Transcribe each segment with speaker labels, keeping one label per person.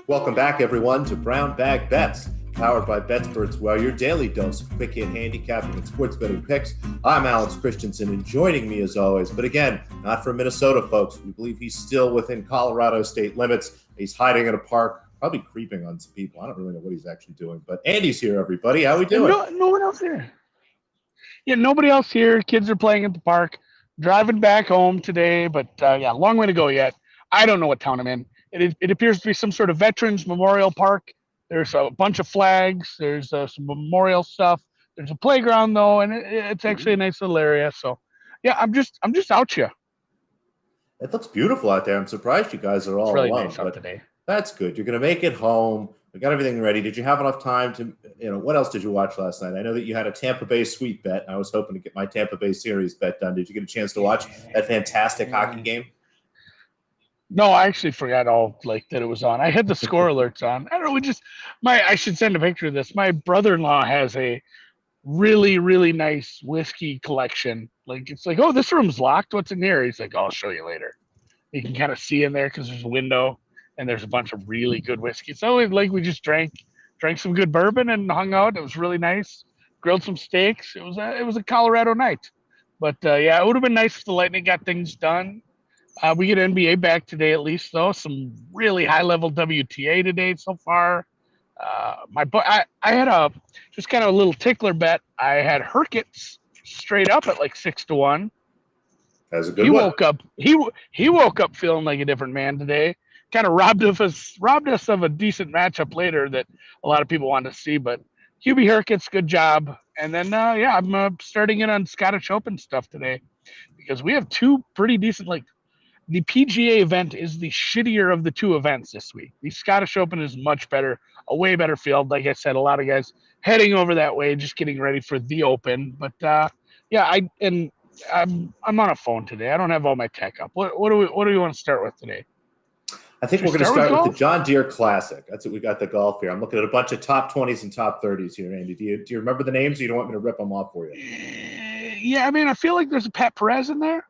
Speaker 1: Welcome back, everyone, to Brown Bag Bets, powered by Betsperts, where your daily dose of quick hit handicapping and sports betting picks. I'm Alex Christenson, and joining me as always, but again, not from Minnesota, folks. We believe he's still within Colorado state limits. He's hiding in a park, probably creeping on some people. I don't really know what he's actually doing, but Andy's here, everybody. How we doing?
Speaker 2: No one else here. Yeah, nobody else here. Kids are playing at the park. Driving back home today, but long way to go yet. I don't know what town I'm in. It appears to be some sort of Veterans Memorial Park. There's a bunch of flags. There's some memorial stuff. There's a playground though, and it's actually a nice little area. So, yeah, I'm just out here.
Speaker 1: It looks beautiful out there. I'm surprised you guys are all
Speaker 2: really
Speaker 1: alone.
Speaker 2: Nice out today.
Speaker 1: That's good. You're going to make it home. We got everything ready. Did you have enough time to, what else did you watch last night? I know that you had a Tampa Bay sweep bet. I was hoping to get my Tampa Bay series bet done. Did you get a chance to watch that fantastic hockey game?
Speaker 2: No, I actually forgot that it was on. I had the score alerts on. I don't know. I should send a picture of this. My brother-in-law has a really, really nice whiskey collection. It's like, oh, this room's locked. What's in here? He's like, I'll show you later. You can kind of see in there because there's a window. And there's a bunch of really good whiskey. So we just drank some good bourbon and hung out. It was really nice. Grilled some steaks. It was a Colorado night. But it would have been nice if the Lightning got things done. We get NBA back today at least though. Some really high level WTA today so far. I had just kind of a little tickler bet. I had Herkits straight up at like 6-1.
Speaker 1: That's a good one.
Speaker 2: He woke up feeling like a different man today. Kind of robbed us of a decent matchup later that a lot of people wanted to see. But Hubie Herkits, good job. And then, I'm starting in on Scottish Open stuff today because we have two pretty decent, the PGA event is the shittier of the two events this week. The Scottish Open is much better, a way better field. Like I said, a lot of guys heading over that way, just getting ready for the Open. But, I'm on a phone today. I don't have all my tech up. What do we want to start with today?
Speaker 1: I think we're going to start with the John Deere Classic. That's what we got, the golf here. I'm looking at a bunch of top 20s and top 30s here, Andy. Do you remember the names, or you don't want me to rip them off for you?
Speaker 2: Yeah, I feel like there's a Pat Perez in there.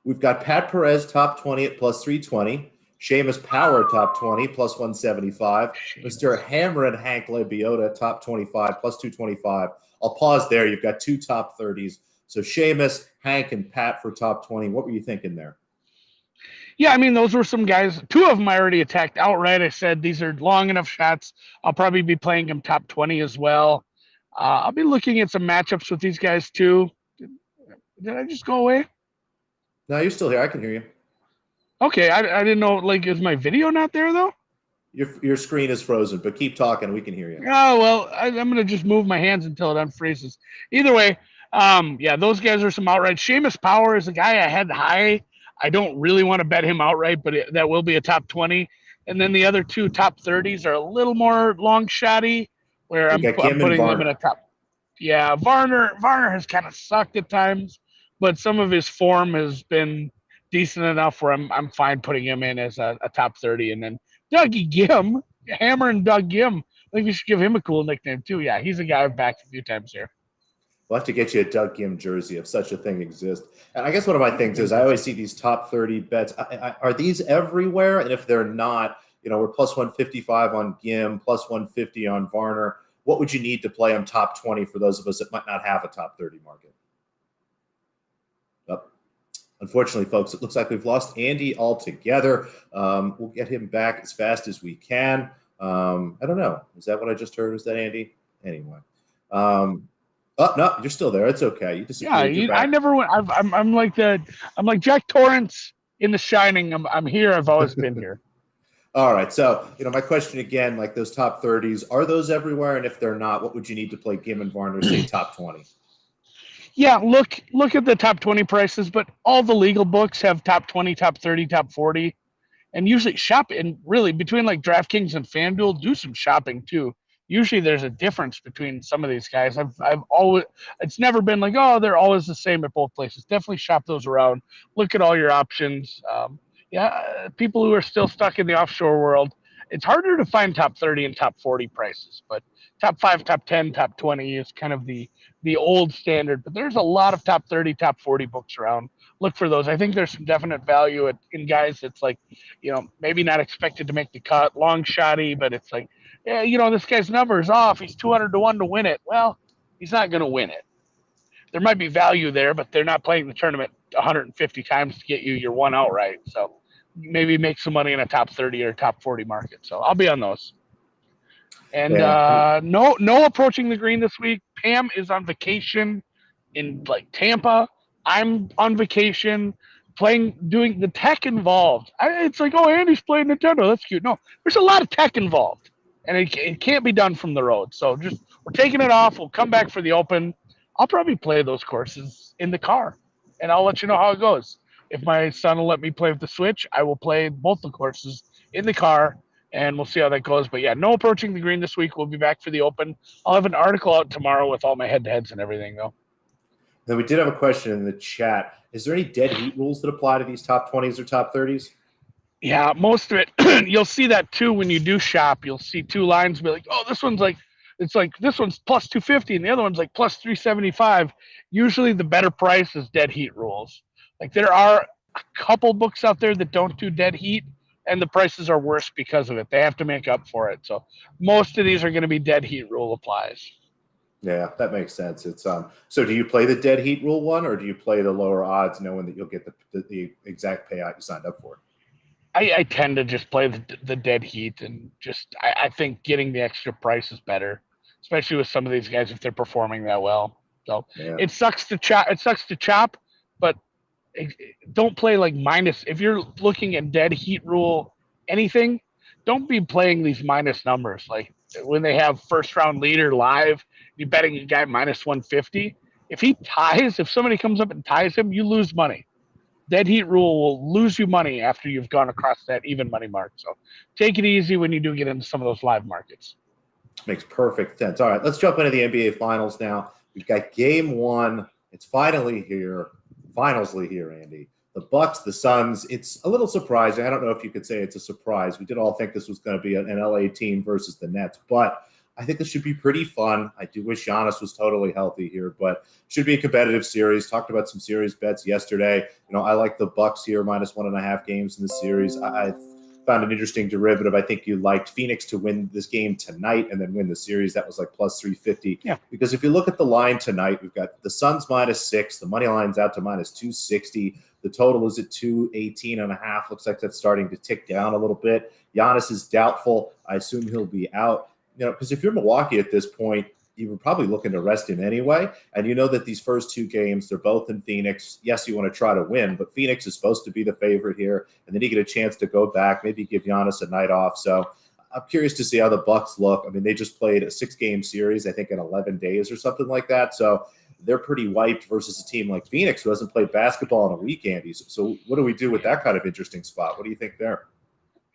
Speaker 1: We've got Pat Perez top 20 at plus 320. Seamus Power top 20 plus 175. Mr. Hammer and Hank Lebioda top 25 plus 225. I'll pause there. You've got two top 30s. So Seamus, Hank, and Pat for top 20. What were you thinking there?
Speaker 2: Yeah, those were some guys. Two of them I already attacked outright. I said these are long enough shots. I'll probably be playing them top 20 as well. I'll be looking at some matchups with these guys too. Did I just go away?
Speaker 1: No, you're still here. I can hear you.
Speaker 2: Okay, I didn't know. Is my video not there though?
Speaker 1: Your screen is frozen, but keep talking. We can hear you.
Speaker 2: Oh well, I'm gonna just move my hands until it unfreezes. Either way, those guys are some outright. Seamus Power is a guy I had high. I don't really want to bet him outright, but that will be a top 20. And then the other two top 30s are a little more long shotty, where I'm putting them in a top. Yeah, Varner has kind of sucked at times, but some of his form has been decent enough where I'm fine putting him in as a top 30. And then Dougie Gim, Hammer and Doug Gim. I think we should give him a cool nickname too. Yeah, he's a guy I've backed a few times here.
Speaker 1: We'll have to get you a Doug Gim jersey if such a thing exists. And I guess one of my things is I always see these top 30 bets. Are these everywhere? And if they're not, we're plus 155 on Gim, plus 150 on Varner. What would you need to play them top 20 for those of us that might not have a top 30 market? Unfortunately, folks, it looks like we've lost Andy altogether. We'll get him back as fast as we can. I don't know. Is that what I just heard? Was that Andy? Anyway. Oh no, you're still there. It's okay. You disappeared.
Speaker 2: Yeah, I never went. I'm like Jack Torrance in The Shining. I'm here. I've always been here.
Speaker 1: All right. So my question again, like those top 30s, are those everywhere? And if they're not, what would you need to play Gim and Varner, say top 20?
Speaker 2: Yeah, look at the top 20 prices, but all the legal books have top 20, top 30, top 40, and usually shop. And really, between DraftKings and FanDuel, do some shopping too. Usually there's a difference between some of these guys. It's never been they're always the same at both places. Definitely shop those around. Look at all your options. People who are still stuck in the offshore world, it's harder to find top 30 and top 40 prices, but top 5, top 10, top 20 is kind of the old standard. But there's a lot of top 30, top 40 books around. Look for those. I think there's some definite value in guys that's like, maybe not expected to make the cut, long shotty, but it's like, yeah, this guy's number is off. He's 200 to 1 to win it. Well, he's not going to win it. There might be value there, but they're not playing the tournament 150 times to get you your one outright. So maybe make some money in a top 30 or top 40 market. So I'll be on those. And no approaching the green this week. Pam is on vacation in like Tampa. I'm on vacation doing the tech involved. It's like, oh, Andy's playing Nintendo. That's cute. No, there's a lot of tech involved, and it can't be done from the road. So we're taking it off. We'll come back for the Open. I'll probably play those courses in the car, and I'll let you know how it goes. If my son will let me play with the Switch, I will play both the courses in the car, and we'll see how that goes. But yeah, no approaching the green this week. We'll be back for the Open. I'll have an article out tomorrow with all my head-to-heads and everything, though.
Speaker 1: Then we did have a question in the chat. Is there any dead heat rules that apply to these top 20s or top 30s?
Speaker 2: Yeah, most of it. You'll see that, too, when you do shop. You'll see two lines be like, oh, this one's like, it's like this one's plus 250 and the other one's like plus 375. Usually the better price is dead heat rules. Like there are a couple books out there that don't do dead heat and the prices are worse because of it. They have to make up for it. So most of these are going to be dead heat rule applies.
Speaker 1: Yeah, that makes sense. It's so do you play the dead heat rule one or do you play the lower odds knowing that you'll get the exact payout you signed up for?
Speaker 2: I tend to just play the dead heat and I think getting the extra price is better, especially with some of these guys if they're performing that well. So yeah. It sucks to chop, but don't play like minus. If you're looking at dead heat rule anything, don't be playing these minus numbers. Like when they have first round leader live, you're betting a guy minus 150. If somebody comes up and ties him, you lose money. Dead heat rule will lose you money after you've gone across that even money mark. So take it easy when you do get into some of those live markets.
Speaker 1: Makes perfect sense. All right, let's jump into the NBA Finals now. We've got game one. It's finally here, Andy. The Bucks, the Suns. It's a little surprising. I don't know if you could say it's a surprise. We did all think this was going to be an LA team versus the Nets, but I think this should be pretty fun. I do wish Giannis was totally healthy here, but should be a competitive series. Talked about some series bets yesterday. I like the Bucks here, minus 1.5 games in the series. I found an interesting derivative. I think you liked Phoenix to win this game tonight and then win the series. That was like plus 350. Yeah. Because if you look at the line tonight, we've got the Suns -6. The money line's out to minus 260. The total is at 218.5. Looks like that's starting to tick down a little bit. Giannis is doubtful. I assume he'll be out. Because if you're Milwaukee at this point, you were probably looking to rest him anyway. And you know that these first two games, they're both in Phoenix. Yes, you want to try to win, but Phoenix is supposed to be the favorite here. And then you get a chance to go back, maybe give Giannis a night off. So I'm curious to see how the Bucks look. I mean, they just played a 6-game series, I think, in 11 days or something like that. So they're pretty wiped versus a team like Phoenix who hasn't played basketball in a week, Andy. So what do we do with that kind of interesting spot? What do you think there?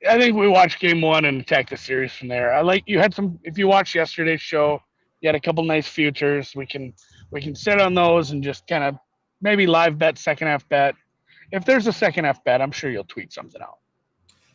Speaker 2: I think we watched game one and attack the series from there. If you watched yesterday's show, you had a couple nice futures. We can sit on those and just kind of maybe live bet, second half bet. If there's a second half bet, I'm sure you'll tweet something out.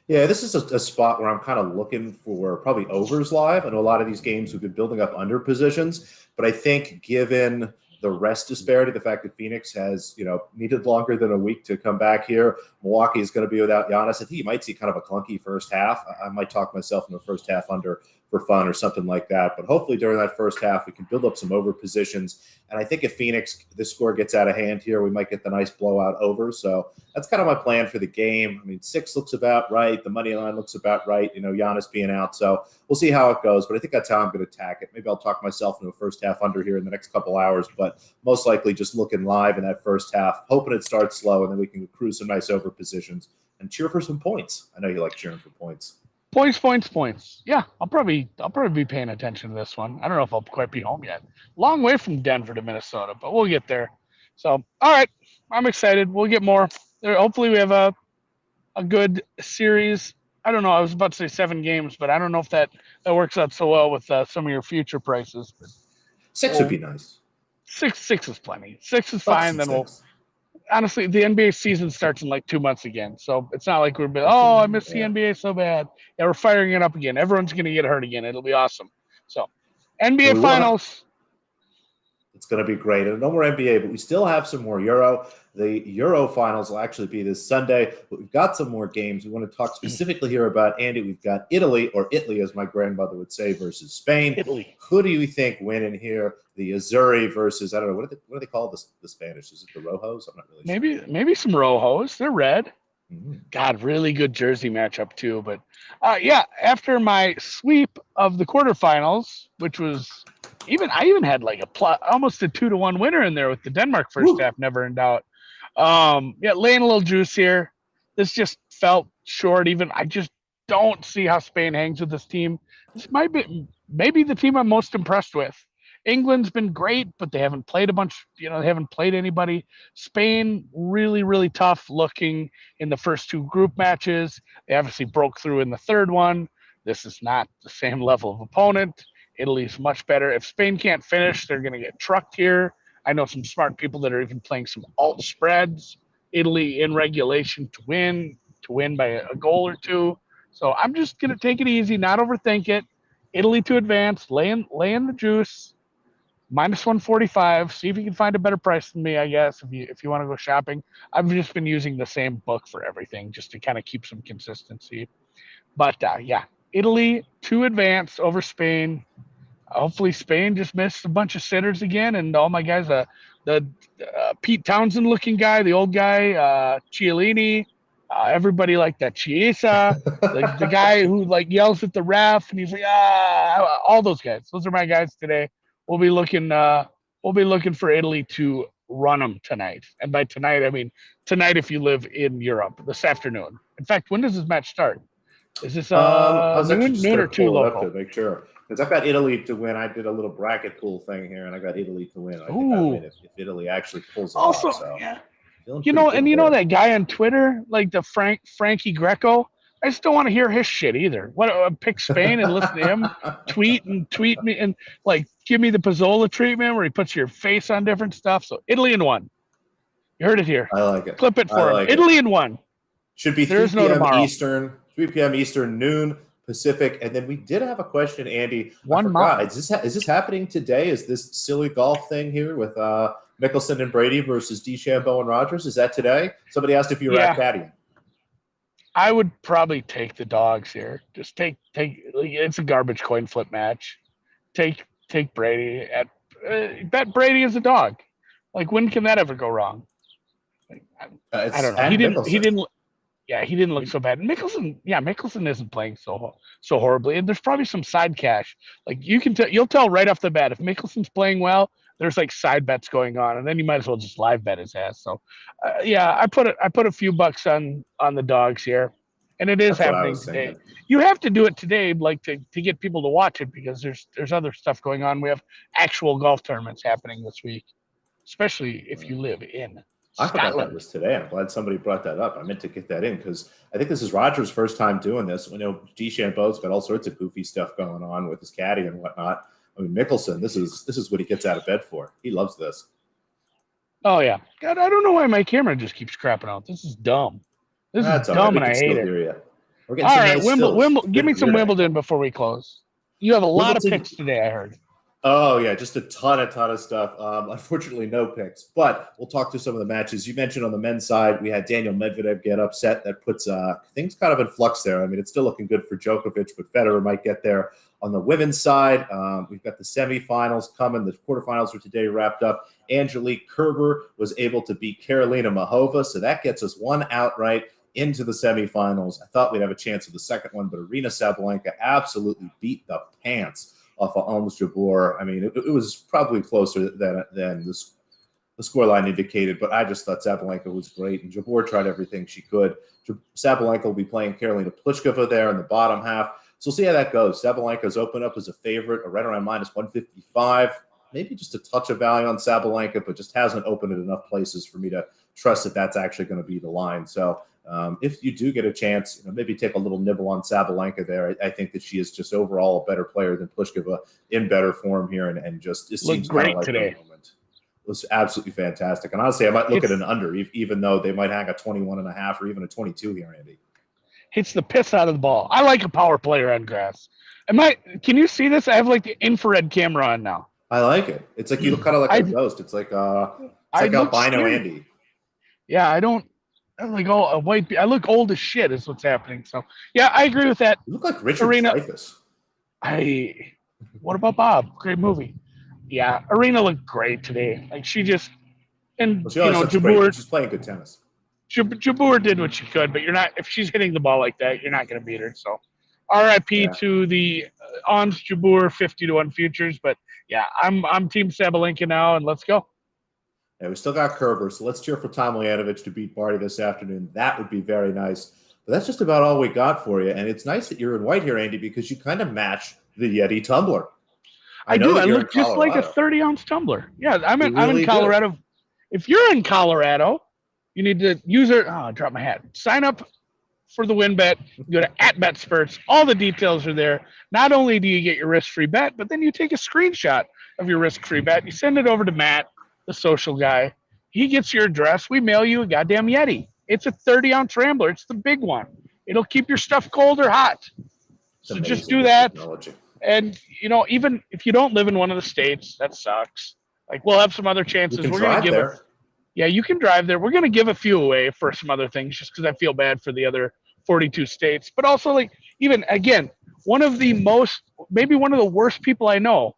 Speaker 1: Yeah, this is a spot where I'm kind of looking for probably overs live. I know a lot of these games we've been building up under positions, but I think given the rest disparity, the fact that Phoenix has, needed longer than a week to come back here. Milwaukee is going to be without Giannis. I think you might see kind of a clunky first half. I might talk myself in the first half under for fun or something like that. But hopefully during that first half, we can build up some over positions. And I think if Phoenix, this score gets out of hand here, we might get the nice blowout over. So that's kind of my plan for the game. I mean, 6 looks about right. The money line looks about right, Giannis being out. So we'll see how it goes. But I think that's how I'm going to attack it. Maybe I'll talk myself into a first half under here in the next couple hours. But most likely just looking live in that first half, hoping it starts slow, and then we can cruise some nice over positions and cheer for some points. I know you like cheering for points.
Speaker 2: Points. Yeah, I'll probably be paying attention to this one. I don't know if I'll quite be home yet. Long way from Denver to Minnesota, but we'll get there. So, all right, I'm excited. We'll get more. Hopefully we have a good series. I don't know. I was about to say 7 games, but I don't know if that works out so well with some of your future prices. But
Speaker 1: 6 would be nice.
Speaker 2: 6 is plenty. 6 is fine. Then honestly, the NBA season starts in like 2 months again. So it's not like I miss the NBA so bad. Yeah, we're firing it up again. Everyone's going to get hurt again. It'll be awesome. So NBA Finals.
Speaker 1: It's going to be great. And no more NBA, but we still have some more Euro. The Euro finals will actually be this Sunday, but we've got some more games. We want to talk specifically here about, Andy. We've got Italy, or Italy, as my grandmother would say, versus Spain.
Speaker 2: Italy.
Speaker 1: Who do you think win in here? The Azzurri versus, I don't know, what do they call the Spanish? Is it the Rojos? I'm not really sure.
Speaker 2: Maybe some Rojos. They're red.
Speaker 1: Mm-hmm.
Speaker 2: God, really good jersey matchup too. But after my sweep of the quarterfinals, which was I even had like almost a 2-1 winner in there with the Denmark first half, never in doubt. Laying a little juice here. This just felt short. I just don't see how Spain hangs with this team. This might be maybe the team I'm most impressed with. England's been great, but they haven't played a bunch. They haven't played anybody. Spain, really, really tough looking in the first 2 group matches. They obviously broke through in the third one. This is not the same level of opponent. Italy's much better. If Spain can't finish, they're going to get trucked here. I know some smart people that are even playing some alt spreads. Italy in regulation to win by a goal or 2. So I'm just going to take it easy, not overthink it. Italy to advance, lay in the juice. -145. See if you can find a better price than me, I guess, if you want to go shopping. I've just been using the same book for everything just to kind of keep some consistency. But Italy to advance over Spain. Hopefully Spain just missed a bunch of sitters again, and all my guys, the Pete Townsend looking guy, the old guy, Chiellini, everybody like that Chiesa, the guy who like yells at the ref and he's like all those guys. Those are my guys today. We'll be looking for Italy to run them tonight. And by tonight, I mean tonight if you live in Europe, this afternoon. In fact, when does this match start? Is this noon or 2 local?
Speaker 1: To make sure. Because I've got Italy to win. I did a little bracket pool thing here, and I got Italy to win. I think I win if Italy actually pulls it off. So.
Speaker 2: Yeah. That guy on Twitter, like the Frankie Greco, I just don't want to hear his shit either. Pick Spain and listen to him tweet me and like give me the Pizzola treatment where he puts your face on different stuff. So Italy in 1. You heard it here.
Speaker 1: I like it.
Speaker 2: Clip it for him. Italy in 1.
Speaker 1: Should be 3 p.m. Eastern, 3 p.m. Eastern, noon Pacific. And then we did have a question, Andy. Is this happening today? Is this silly golf thing here with Mickelson and Brady versus DeChambeau and Rogers? Is that today? Somebody asked if you were at caddying.
Speaker 2: I would probably take the dogs here. Just take. It's a garbage coin flip match. Take Brady bet Brady as a dog. Like when can that ever go wrong? I don't know. He didn't look so bad. Mickelson isn't playing so horribly, and there's probably some side cash. Like you'll tell right off the bat if Mickelson's playing well. There's like side bets going on, and then you might as well just live bet his ass. So, I put a few bucks on the dogs here, and it is happening today. You have to do it today, like to get people to watch it because there's other stuff going on. We have actual golf tournaments happening this week, especially if you live in
Speaker 1: I forgot that was today. I'm glad somebody brought that up. I meant to get that in because I think this is Rogers' first time doing this. We know DeChambeau's got all sorts of goofy stuff going on with his caddy and whatnot. I mean, Mickelson, this is what he gets out of bed for. He loves this.
Speaker 2: Oh, yeah. God, I don't know why my camera just keeps crapping out. This is dumb. This is dumb, and I hate it. All right, Wimbledon. Give me some Wimbledon before we close. You have a lot of picks today, I heard.
Speaker 1: Oh, yeah, just a ton of stuff. Unfortunately, no picks, but we'll talk to some of the matches. You mentioned on the men's side, we had Daniel Medvedev get upset. That puts things kind of in flux there. I mean, it's still looking good for Djokovic, but Federer might get there. On the women's side, we've got the semifinals coming. The quarterfinals are today wrapped up. Angelique Kerber was able to beat Karolina Mahova, so that gets us one outright into the semifinals. I thought we'd have a chance with the second one, but Aryna Sabalenka absolutely beat the pants off of Ons Jabeur. I mean, it was probably closer than the scoreline indicated, but I just thought Sabalenka was great, and Jabeur tried everything she could. Sabalenka will be playing Karolina Pliskova there in the bottom half. So we'll see how that goes. Sabalenka's opened up as a favorite, or right around -155. Maybe just a touch of value on Sabalenka, but just hasn't opened in enough places for me to trust that that's actually going to be the line. So if you do get a chance, maybe take a little nibble on Sabalenka there. I think that she is just overall a better player than Pliskova, in better form here, and just it seems
Speaker 2: great
Speaker 1: like
Speaker 2: today.
Speaker 1: was absolutely fantastic. And honestly, I might look at an under, even though they might hang a 21.5 or even a 22 here, Andy.
Speaker 2: Hits the piss out of the ball. I like a power player on grass. Can you see this? I have like the infrared camera on now.
Speaker 1: I like it. It's like you look kind of like a ghost. It's like albino
Speaker 2: scary.
Speaker 1: Andy.
Speaker 2: Yeah, I'm like, oh, a white. I look old as shit. Is what's happening. So yeah, I agree with that.
Speaker 1: You look like Richard Dreyfuss.
Speaker 2: What about Bob? Great movie. Yeah, Arena looked great today. Like she just Jabeur.
Speaker 1: She's playing good tennis.
Speaker 2: Jabeur did what she could, but you're not. If she's hitting the ball like that, you're not going to beat her. So, RIP to the Ons Jabeur 50-1 futures. But yeah, I'm Team Sabalenka now, and let's go.
Speaker 1: Yeah, we still got Kerber, so let's cheer for Tomljanovic to beat Barty this afternoon. That would be very nice. But that's just about all we got for you. And it's nice that you're in white here, Andy, because you kind of match the Yeti tumbler.
Speaker 2: I do. I look just like a 30-ounce tumbler. Yeah, I'm in Colorado. Do. If you're in Colorado, you need to use it. Oh, I dropped my hat. Sign up for the WinBet. Go to @Betsperts. All the details are there. Not only do you get your risk-free bet, but then you take a screenshot of your risk-free bet. You send it over to Matt, the social guy. He gets your address. We mail you a goddamn Yeti. It's a 30-ounce Rambler. It's the big one. It'll keep your stuff cold or hot. So just do that. Technology. And, even if you don't live in one of the states, that sucks. Like, we'll have some other chances. We're going to give it. Yeah, you can drive there. We're going to give a few away for some other things just because I feel bad for the other 42 states. But also, like, even, again, one of the worst people I know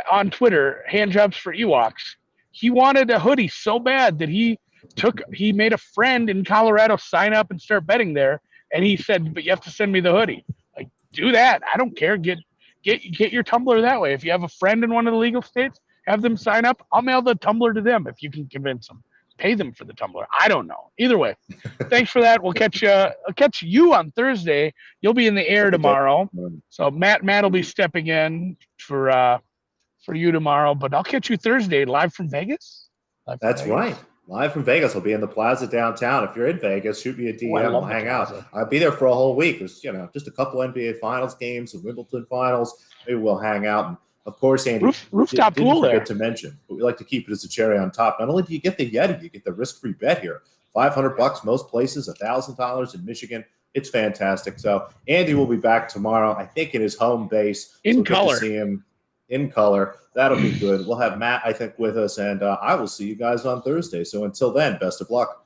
Speaker 2: on Twitter, Handjobs for Ewoks, he wanted a hoodie so bad that he made a friend in Colorado sign up and start betting there. And he said, but you have to send me the hoodie. Like, do that. I don't care. Get your tumbler that way. If you have a friend in one of the legal states, have them sign up. I'll mail the tumbler to them if you can convince them. Pay them for the tumbler. I don't know. Either way, thanks for that. I'll catch you on Thursday. You'll be in the air tomorrow. So Matt will be stepping in for you tomorrow. But I'll catch you Thursday live from Vegas.
Speaker 1: That's right. Live from Vegas. I'll be in the Plaza downtown. If you're in Vegas, shoot me a DM. We'll hang out. I'll be there for a whole week. There's just a couple NBA Finals games, some Wimbledon Finals. Maybe we'll hang out. And of course, Andy,
Speaker 2: rooftop pool there.
Speaker 1: To mention, but we like to keep it as a cherry on top. Not only do you get the Yeti, you get the risk-free bet here. $500 most places, $1,000 in Michigan. It's fantastic. So Andy will be back tomorrow, I think, in his home base.
Speaker 2: In color.
Speaker 1: To see him in color. That'll be good. We'll have Matt, I think, with us, and I will see you guys on Thursday. So until then, best of luck.